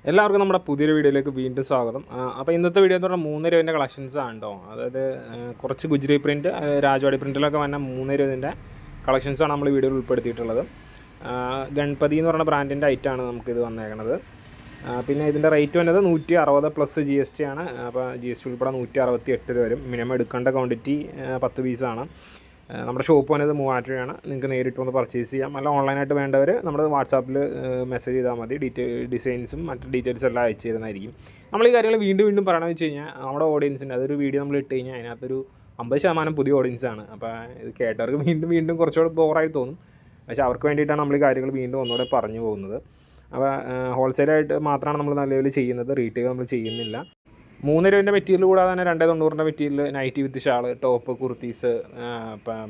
എല്ലാവർക്കും നമ്മുടെ പുതിയൊരു വീഡിയോയിലേക്ക് വീണ്ടും സ്വാഗതം. അപ്പോൾ ഇന്നത്തെ വീഡിയോ എന്ന് പറഞ്ഞാൽ 3 രൂപേൻ്റെ കളക്ഷൻസ് ആണ് കേട്ടോ. അതായത് കുറച്ച് ഗുജറി പ്രിൻറ്റ്, രാജവാടി പ്രിൻറ്റിലൊക്കെ വന്ന 3 രൂപേൻ്റെ കളക്ഷൻസാണ് നമ്മൾ വീഡിയോയിൽ ഉൾപ്പെടുത്തിയിട്ടുള്ളത്. ഗണപതി എന്ന് പറയുന്ന ബ്രാൻഡിൻ്റെ ഐറ്റമാണ് നമുക്കിത് വന്നേക്കണത്. പിന്നെ ഇതിൻ്റെ റേറ്റ് വന്നത് 160 പ്ലസ് GST ആണ്. അപ്പോൾ GST ഉൾപ്പെടെ 168 രൂപ വരും. മിനിമം എടുക്കേണ്ട ക്വാണ്ടിറ്റി 10 പീസാണ്. നമ്മുടെ ഷോപ്പ് വന്നത് 3000 രൂപയാണ്. നിങ്ങൾക്ക് നേരിട്ട് വന്ന് പർച്ചേസ് ചെയ്യാം. അല്ല ഓൺലൈനായിട്ട് വേണ്ടവർ നമ്മുടെ വാട്സാപ്പിൽ മെസ്സേജ് ചെയ്താൽ മതി. ഡിസൈൻസും മറ്റ് ഡീറ്റെയിൽസും എല്ലാം അയച്ചു തരുന്നതായിരിക്കും. നമ്മൾ ഈ കാര്യങ്ങൾ വീണ്ടും പറയണമെന്ന് വെച്ച് കഴിഞ്ഞാൽ നമ്മുടെ ഓഡിയൻസിൻ്റെ അതൊരു വീഡിയോ നമ്മൾ ഇട്ട് കഴിഞ്ഞാൽ അതിനകത്തൊരു 50% പുതിയ ഓഡിയൻസാണ്. അപ്പോൾ ഇത് കേട്ടവർക്ക് വീണ്ടും കുറച്ചുകൂടെ ബോറായി തോന്നും. പക്ഷേ അവർക്ക് വേണ്ടിയിട്ടാണ് നമ്മൾ ഈ കാര്യങ്ങൾ വീണ്ടും ഒന്നുകൂടെ പറഞ്ഞു പോകുന്നത്. അപ്പോൾ ഹോൾസെയിലായിട്ട് മാത്രമാണ് നമ്മൾ നല്ല ലെവലിൽ ചെയ്യുന്നത്, റീറ്റെയിൽ നമ്മൾ ചെയ്യുന്നില്ല. 3 രൂപേൻ്റെ മെറ്റീരിയൽ കൂടാതെ തന്നെ 290 മെറ്റീരിയൽ, നൈറ്റി വിത്ത് ഷാള്, ടോപ്പ്, കുർത്തീസ്,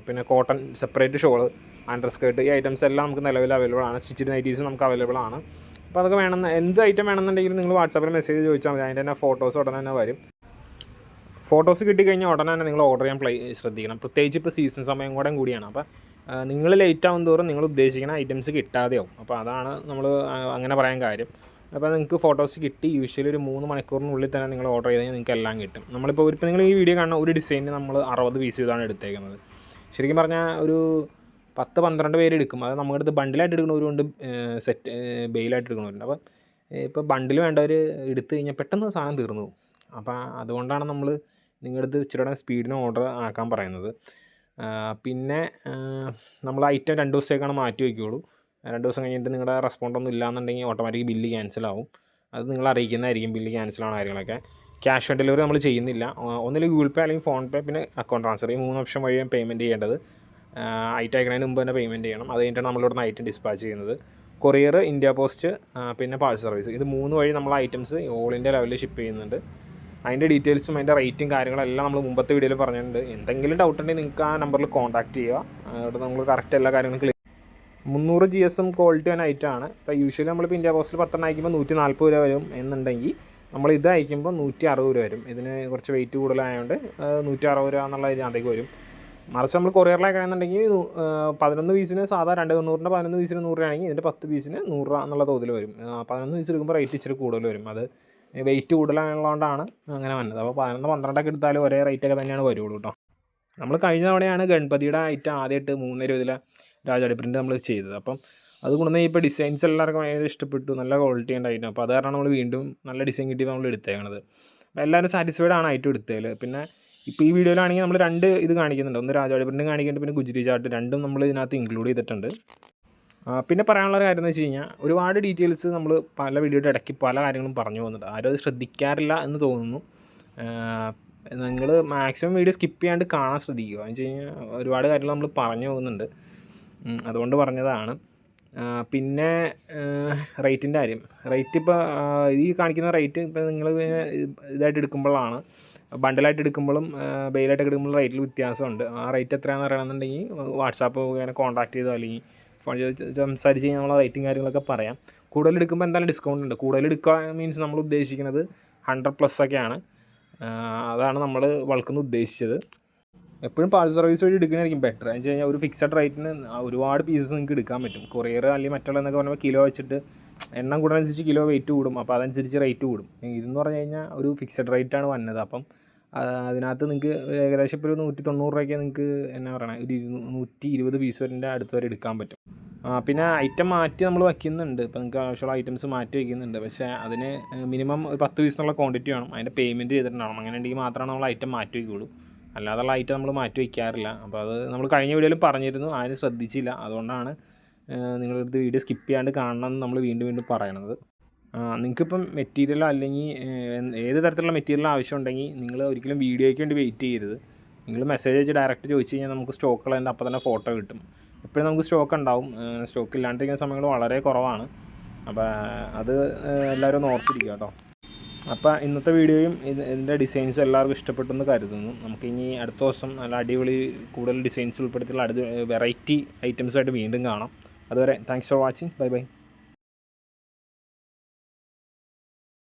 പിന്നെ cotton separate shawl, under skirt, ഈ ഐറ്റംസ് എല്ലാം നമുക്ക് നിലവിൽ അവൈലബിൾ ആണ്. സ്റ്റിച്ച്ഡ് നൈറ്റീസ് നമുക്ക് അവൈലബിൾ ആണ്. അപ്പോൾ അതൊക്കെ വേണമെന്ന് എന്ത് ഐറ്റം വേണമെന്നുണ്ടെങ്കിലും നിങ്ങൾ വാട്സാപ്പിൽ മെസ്സേജ് ചോദിച്ചാൽ മതി. അതിൻ്റെ തന്നെ ഫോട്ടോസ് ഉടനെ തന്നെ വരും. ഫോട്ടോസ് കിട്ടിക്കഴിഞ്ഞാൽ ഉടനെ തന്നെ നിങ്ങൾ ഓർഡർ ചെയ്യാൻ ശ്രദ്ധിക്കണം. പ്രത്യേകിച്ച് ഇപ്പോൾ സീസൺ സമയം കൂടിയാണ്. അപ്പോൾ നിങ്ങൾ ലേറ്റ് ആവും തോറും നിങ്ങൾ ഉദ്ദേശിക്കുന്ന ഐറ്റംസ് കിട്ടാതെയാവും. അപ്പോൾ അതാണ് നമ്മൾ അങ്ങനെ പറയാൻ കാര്യം. അപ്പോൾ നിങ്ങൾക്ക് ഫോട്ടോസ് കിട്ടി യൂഷ്വലി ഒരു 3 മണിക്കൂറിനുള്ളിൽ തന്നെ നിങ്ങൾ ഓർഡർ ചെയ്ത് കഴിഞ്ഞാൽ നിങ്ങൾക്ക് എല്ലാം കിട്ടും. നമ്മളിപ്പോൾ നിങ്ങൾ ഈ വീഡിയോ കാണുന്ന ഒരു ഡിസൈനിന് നമ്മൾ 60 പീസ് ഇതാണ് എടുത്തേക്കുന്നത്. ശരിക്കും പറഞ്ഞാൽ ഒരു 10-12 പേര് എടുക്കും. അത് നമ്മുടെ അടുത്ത് ബണ്ടിലായിട്ട് എടുക്കുന്നവരുണ്ട്, സെറ്റ് ബെയിലായിട്ട് എടുക്കുന്നവരുണ്ട്. അപ്പോൾ ഇപ്പോൾ ബണ്ടിൽ വേണ്ടവർ എടുത്തു കഴിഞ്ഞാൽ പെട്ടെന്ന് സാധനം തീർന്നു പോകും. അപ്പോൾ അതുകൊണ്ടാണ് നമ്മൾ നിങ്ങളുടെ അടുത്ത് ഇച്ചിരി സ്പീഡിന് ഓർഡർ ആക്കാൻ പറയുന്നത്. പിന്നെ നമ്മൾ ഐറ്റം 2 ദിവസത്തേക്കാണ് മാറ്റി വയ്ക്കുകയുള്ളൂ. 2 ദിവസം കഴിഞ്ഞിട്ട് നിങ്ങളുടെ റെസ്പോണ്ടൊന്നും ഇല്ലാന്നുണ്ടെങ്കിൽ ഓട്ടോമാറ്റിക് ബില്ല് ക്യാൻസലാവും. അത് നിങ്ങൾ അറിയിക്കുന്നതായിരിക്കും ബില്ല് ക്യാൻസലാണ് കാര്യങ്ങളൊക്കെ. ക്യാഷ് ഓൺ ഡെലിവറി നമ്മൾ ചെയ്യുന്നില്ല. ഒന്നില്ലെങ്കിൽ ഗൂഗിൾ പേ അല്ലെങ്കിൽ ഫോൺ പേ, പിന്നെ അക്കൗണ്ട് ട്രാൻസ്ഫർ, ഈ 3 ഓപ്ഷൻ വഴിയാണ് പേയ്മെൻറ്റ് ചെയ്യേണ്ടത്. ഐറ്റം അയക്കുന്നതിന് മുമ്പ് തന്നെ പേയ്മെൻറ്റ് ചെയ്യണം. അത് കഴിഞ്ഞിട്ടാണ് നമ്മളിവിടുന്ന് ഐറ്റം ഡിസ്പാച്ച് ചെയ്യുന്നത്. കൊറിയർ, ഇന്ത്യ പോസ്റ്റ്, പിന്നെ പാഴ്സൽ സർവീസ്, ഇത് 3 വഴി നമ്മൾ ഐറ്റംസ് ഓൾ ഇന്ത്യ ലെവലിൽ ഷിപ്പ് ചെയ്യുന്നുണ്ട്. അതിൻ്റെ ഡീറ്റെയിൽസും അതിൻ്റെ റേറ്റും കാര്യങ്ങളെല്ലാം നമ്മൾ മുമ്പത്തെ വീഡിയോയിൽ പറഞ്ഞിട്ടുണ്ട്. എന്തെങ്കിലും ഡൗട്ട് ഉണ്ടെങ്കിൽ നിങ്ങൾക്ക് ആ നമ്പറിൽ കോൺടാക്റ്റ് ചെയ്യുക. അവിടെ നമ്മൾ കറക്റ്റ് എല്ലാ കാര്യങ്ങളും 300 GSM ക്വാളിറ്റി വന്ന ഐറ്റമാണ്. ഇപ്പോൾ യൂഷ്വലി നമ്മളിപ്പോൾ ഇന്ത്യ പോസ്റ്റിൽ 10 അയക്കുമ്പോൾ 140 രൂപ വരും എന്നുണ്ടെങ്കിൽ നമ്മൾ ഇത് അയക്കുമ്പോൾ 160 രൂപ വരും. ഇതിന് കുറച്ച് വെയിറ്റ് കൂടുതലായതുകൊണ്ട് 160 രൂപ എന്നുള്ള ഇതിനകത്തേക്ക് വരും. മറിച്ച് നമ്മൾ കൊറിയറിലാക്കുകയാണെന്നുണ്ടെങ്കിൽ 11 പീസിന് സാധാ 290 11 പീസിന് 100 രൂപയാണെങ്കിൽ ഇതിൻ്റെ 10 പീസിന് 100 രൂപ എന്നുള്ള തോതിൽ വരും. 11 പീസ് എടുക്കുമ്പോൾ റേറ്റ് ഇച്ചിരി കൂടുതൽ വരും. അത് വെയിറ്റ് കൂടുതലുള്ളതുകൊണ്ടാണ് അങ്ങനെ വന്നത്. അപ്പോൾ 11-12 എടുത്താലും ഒരേ റേറ്റൊക്കെ തന്നെയാണ് വരുള്ളൂ കേട്ടോ. നമ്മൾ കഴിഞ്ഞ തവണയാണ് ഗണപതിയുടെ ഐറ്റം ആദ്യമായിട്ട് 3 രൂപയിലെ രാജവാടി പ്രിൻ്റ് നമ്മൾ ചെയ്തത്. അപ്പം അത് കൊണ്ടുവന്ന് ഇപ്പോൾ ഡിസൈൻസ് എല്ലാവർക്കും ഭയങ്കര ഇഷ്ടപ്പെട്ടു, നല്ല ക്വാളിറ്റി ഉണ്ടായിരുന്നു. അപ്പോൾ അത് കാരണം നമ്മൾ വീണ്ടും നല്ല ഡിസൈൻ കിട്ടിയപ്പോൾ നമ്മൾ എടുത്തേക്കണത്. അപ്പോൾ എല്ലാവരും സാറ്റിസ്ഫൈഡ് ആണ് ഐറ്റം എടുത്തതിൽ. പിന്നെ ഇപ്പോൾ ഈ വീഡിയോയിലാണെങ്കിൽ നമ്മൾ 2 ഇത് കാണിക്കുന്നുണ്ട്. ഒന്ന് രാജവാടി പ്രിൻ്റ് കാണിക്കുന്നുണ്ട്, പിന്നെ ഗുജറി ചാർട്ട്, രണ്ടും നമ്മൾ ഇതിനകത്ത് ഇൻക്ലൂഡ് ചെയ്തിട്ടുണ്ട്. പിന്നെ പറയാനുള്ള കാര്യം എന്ന് വെച്ച് കഴിഞ്ഞാൽ ഒരുപാട് ഡീറ്റെയിൽസ് നമ്മൾ പല വീഡിയോയുടെ ഇടയ്ക്ക് പല കാര്യങ്ങളും പറഞ്ഞു പോകുന്നുണ്ട്. ആരും അത് ശ്രദ്ധിക്കാറില്ല എന്ന് തോന്നുന്നു. നിങ്ങൾ മാക്സിമം വീഡിയോ സ്കിപ്പ് ചെയ്യാണ്ട് കാണാൻ ശ്രദ്ധിക്കുക. എന്ന് വെച്ച് കഴിഞ്ഞാൽ ഒരുപാട് കാര്യങ്ങൾ നമ്മൾ പറഞ്ഞു പോകുന്നുണ്ട്, അതുകൊണ്ട് പറഞ്ഞതാണ്. പിന്നെ റേറ്റിൻ്റെ കാര്യം, റേറ്റ് ഇപ്പോൾ ഈ കാണിക്കുന്ന റേറ്റ് ഇപ്പോൾ നിങ്ങൾ ഇതായിട്ട് എടുക്കുമ്പോഴാണ്, ബണ്ടിലായിട്ട് എടുക്കുമ്പോഴും ബെയിലായിട്ട് എടുക്കുമ്പോഴും റേറ്റിൽ വ്യത്യാസമുണ്ട്. ആ റേറ്റ് എത്രയാണെന്ന് അറിയണമെന്നുണ്ടെങ്കിൽ വാട്സാപ്പ് മുഖേന കോൺടാക്ട് ചെയ്തോ അല്ലെങ്കിൽ ഫോൺ സംസാരിച്ച് കഴിഞ്ഞാൽ നമ്മൾ റേറ്റും കാര്യങ്ങളൊക്കെ പറയാം. കൂടുതൽ എടുക്കുമ്പോൾ എന്തായാലും ഡിസ്കൗണ്ട് ഉണ്ട്. കൂടുതൽ എടുക്കുക മീൻസ് നമ്മൾ ഉദ്ദേശിക്കുന്നത് 100+ ഒക്കെയാണ്. അതാണ് നമ്മൾ വളർക്കുന്ന ഉദ്ദേശിച്ചത്. എപ്പോഴും പാഴ്സൽ സർവീസ് വഴി എടുക്കുന്നതായിരിക്കും ബെറ്റർ. എന്ന് വെച്ച് കഴിഞ്ഞാൽ ഒരു ഫിക്സഡ് റേറ്റിന് ഒരുപാട് പീസസ് നിങ്ങൾക്ക് എടുക്കാൻ പറ്റും. കൊറിയർ അല്ലെങ്കിൽ മറ്റുള്ളതെന്നൊക്കെ പറയുമ്പോൾ കിലോ വെച്ചിട്ട് എണ്ണം കൂടുന്നതനുസരിച്ച് കിലോ വെയിറ്റ് കൂടും. അപ്പോൾ അതനുസരിച്ച് റേറ്റ് കൂടും. ഇതെന്ന് പറഞ്ഞു കഴിഞ്ഞാൽ ഒരു ഫിക്സഡ് റേറ്റാണ് വന്നത്. അപ്പം അതിനകത്ത് നിങ്ങൾക്ക് ഏകദേശം ഇപ്പോൾ ഒരു 190 രൂപയ്ക്ക് നിങ്ങൾക്ക് എന്നാ പറയുക, ഒരു 120 പീസ് വരെ അടുത്ത് വരെ എടുക്കാൻ പറ്റും. പിന്നെ ഐറ്റം മാറ്റി നമ്മൾ വയ്ക്കുന്നുണ്ട്. ഇപ്പോൾ നിങ്ങൾക്ക് ആവശ്യമുള്ള ഐറ്റംസ് മാറ്റി വയ്ക്കുന്നുണ്ട്. പക്ഷേ അതിന് മിനിമം ഒരു 10 പീസിനുള്ള ക്വാണ്ടിറ്റി വേണം. അതിൻ്റെ പേയ്മെൻറ്റ് ചെയ്തിട്ടുണ്ടാവണം. അങ്ങനെ ഉണ്ടെങ്കിൽ മാത്രമാണ് നമ്മൾ ഐറ്റം മാറ്റി വയ്ക്കുകയുള്ളൂ. അല്ലാതുള്ള ഐറ്റം നമ്മൾ മാറ്റി വയ്ക്കാറില്ല. അപ്പോൾ അത് നമ്മൾ കഴിഞ്ഞ വീഡിയോയിൽ പറഞ്ഞിരുന്നു, ആരും ശ്രദ്ധിച്ചില്ല. അതുകൊണ്ടാണ് നിങ്ങളടുത്ത് വീഡിയോ സ്കിപ്പ് ചെയ്യാണ്ട് കാണണം എന്ന് നമ്മൾ വീണ്ടും പറയണത്. നിങ്ങൾക്കിപ്പം മെറ്റീരിയലോ അല്ലെങ്കിൽ ഏത് തരത്തിലുള്ള മെറ്റീരിയൽ ആവശ്യമുണ്ടെങ്കിൽ നിങ്ങൾ ഒരിക്കലും വീഡിയോയ്ക്ക് വേണ്ടി വെയിറ്റ് ചെയ്യരുത്. നിങ്ങൾ മെസ്സേജ് അയച്ച് ഡയറക്റ്റ് ചോദിച്ചു കഴിഞ്ഞാൽ നമുക്ക് സ്റ്റോക്ക് ഉള്ളതിൻ്റെ അപ്പോൾ തന്നെ ഫോട്ടോ കിട്ടും. എപ്പോഴും നമുക്ക് സ്റ്റോക്ക് ഉണ്ടാവും. സ്റ്റോക്ക് ഇല്ലാണ്ടിരിക്കുന്ന സമയങ്ങൾ വളരെ കുറവാണ്. അപ്പോൾ അത് എല്ലാവരും ഒന്ന് ഓർത്തിരിക്കുക കേട്ടോ. അപ്പോൾ ഇന്നത്തെ വീഡിയോയും ഇതിൻ്റെ ഡിസൈൻസും എല്ലാവർക്കും ഇഷ്ടപ്പെട്ടെന്ന് കരുതുന്നു. നമുക്കിനി അടുത്ത ദിവസം നല്ല അടിപൊളി കൂടുതൽ ഡിസൈൻസ് ഉൾപ്പെടുത്തിയുള്ള അടുത്ത വെറൈറ്റി ഐറ്റംസായിട്ട് വീണ്ടും കാണാം. അതുവരെ താങ്ക്സ് ഫോർ വാച്ചിങ്. ബൈ.